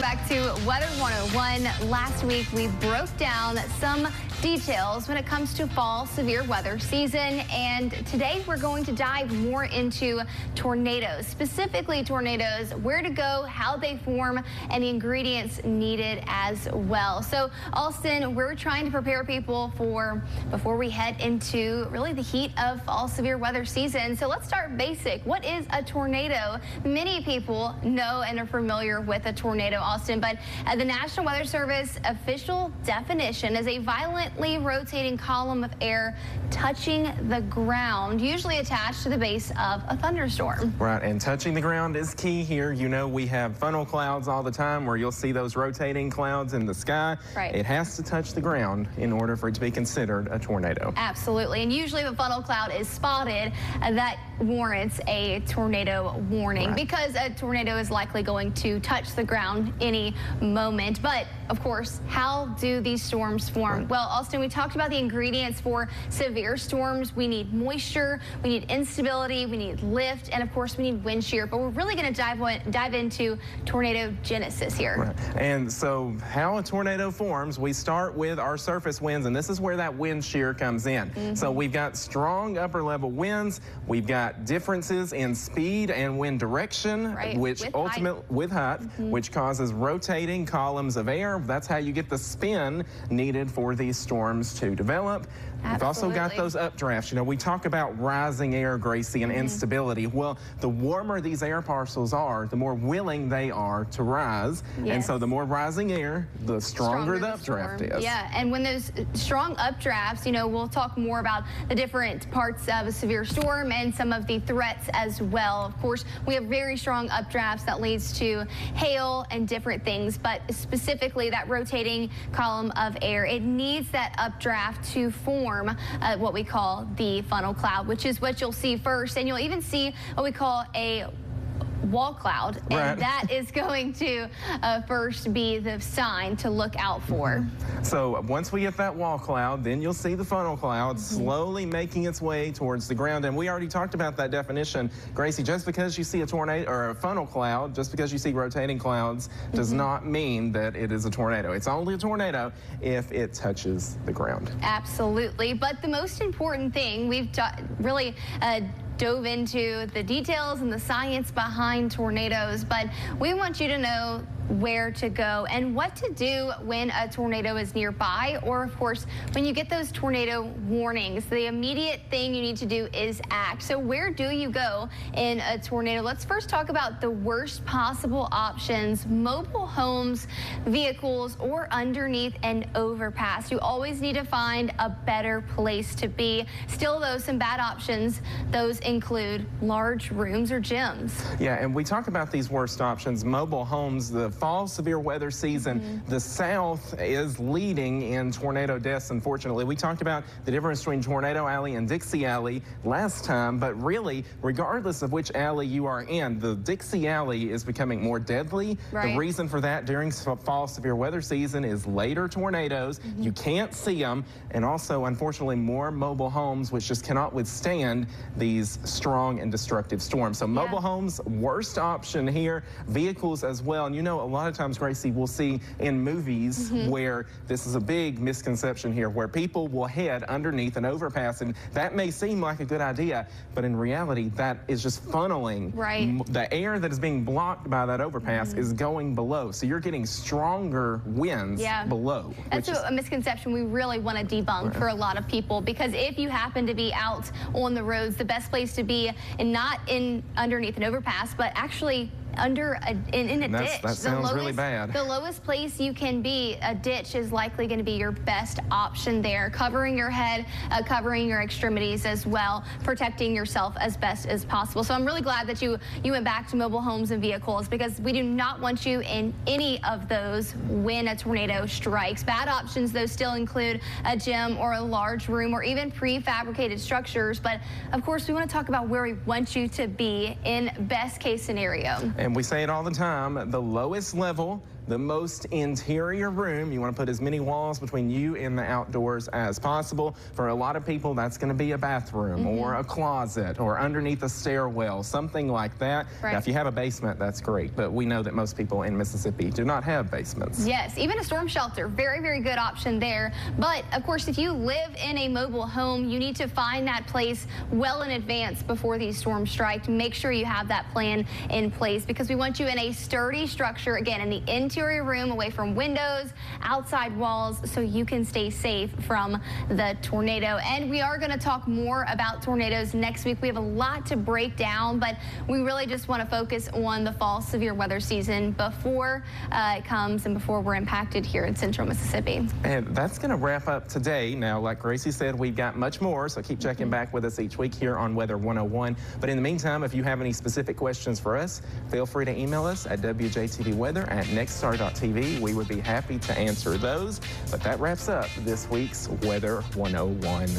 back to Weather 101. Last week, we broke down some details when it comes to fall severe weather season. And today, we're going to dive more into tornadoes, specifically tornadoes, where to go, how they form, and the ingredients needed as well. So, Austin, we're trying to prepare people for before we head into really the heat of fall severe weather season. So let's start basic. What is a tornado? Many people know and are familiar with a tornado, Austin, but the National Weather Service official definition is a violently rotating column of air touching the ground, usually attached to the base of a thunderstorm. Right, and touching the ground is key here. You know, we have funnel clouds all the time where you'll see those rotating clouds in the sky. Right. It has to touch the ground in order for it to be considered a tornado. Absolutely, and usually if a funnel cloud is spotted, that warrants a tornado warning, because a tornado is likely going to touch the ground any moment. But of course, how do these storms form? Well, Austin, we talked about the ingredients for severe storms. We need moisture, we need instability, we need lift, and of course we need wind shear. But we're really going to dive into tornado genesis here. Right. And so how a tornado forms, we start with our surface winds, and this is where that wind shear comes in. So we've got strong upper level winds, we've got differences in speed and wind direction, which with height, which causes rotating columns of air. That's how you get the spin needed for these storms to develop. We've also got those updrafts. You know, we talk about rising air, Gracie, and instability. Well, the warmer these air parcels are, the more willing they are to rise. And so the more rising air, the stronger the updraft is. Yeah, and when those strong updrafts, you know, we'll talk more about the different parts of a severe storm and some of the threats as well. Of course, we have very strong updrafts that leads to hail and different things, but specifically that rotating column of air, it needs that updraft to form what we call the funnel cloud, which is what you'll see first. And you'll even see what we call a wall cloud, and that is going to first be the sign to look out for. So once we get that wall cloud, then you'll see the funnel cloud slowly making its way towards the ground. And we already talked about that definition, Gracie. Just because you see a tornado or a funnel cloud, just because you see rotating clouds, does not mean that it is a tornado. It's only a tornado if it touches the ground. Absolutely, but the most important thing we've really dove into the details and the science behind tornadoes, but we want you to know where to go and what to do when a tornado is nearby, or of course when you get those tornado warnings. The immediate thing you need to do is act. So where do you go in a tornado? Let's first talk about the worst possible options: mobile homes, vehicles, or underneath an overpass. You always need to find a better place to be. Still though, some bad options, those include large rooms or gyms. Yeah, and we talk about these worst options. Mobile homes, the fall severe weather season, the South is leading in tornado deaths, unfortunately. We talked about the difference between Tornado Alley and Dixie Alley last time, but really, regardless of which alley you are in, the Dixie Alley is becoming more deadly. The reason for that during fall severe weather season is later tornadoes. You can't see them, and also, unfortunately, more mobile homes, which just cannot withstand these strong and destructive storms. So mobile homes, worst option here. Vehicles as well. And you know, a lot of times, Gracie, we'll see in movies where this is a big misconception here, where people will head underneath an overpass, and that may seem like a good idea, but in reality, that is just funneling. The air that is being blocked by that overpass is going below, so you're getting stronger winds below. That's a misconception we really want to debunk for a lot of people, because if you happen to be out on the roads, the best place to be, and not underneath an overpass, but actually in a ditch. That sounds really bad. The lowest place you can be, a ditch, is likely going to be your best option there. Covering your head, covering your extremities as well, protecting yourself as best as possible. So I'm really glad that you went back to mobile homes and vehicles, because we do not want you in any of those when a tornado strikes. Bad options, though, still include a gym or a large room or even prefabricated structures. But of course, we want to talk about where we want you to be in best case scenario. And we say it all the time, the lowest level the most interior room. You want to put as many walls between you and the outdoors as possible. For a lot of people, that's going to be a bathroom or a closet or underneath a stairwell, something like that. Right. Now, if you have a basement, that's great, but we know that most people in Mississippi do not have basements. Yes, even a storm shelter, very, very good option there. But of course, if you live in a mobile home, you need to find that place well in advance before these storms strike. Make sure you have that plan in place, because we want you in a sturdy structure, again, in the interior room, away from windows, outside walls, so you can stay safe from the tornado. And we are going to talk more about tornadoes next week. We have a lot to break down, but we really just want to focus on the fall severe weather season before it comes and before we're impacted here in central Mississippi. And that's going to wrap up today. Now, like Gracie said, we've got much more, so keep checking back with us each week here on Weather 101. But in the meantime, if you have any specific questions for us, feel free to email us at WJTVweather@nextstar.tv. We would be happy to answer those. But that wraps up this week's Weather 101.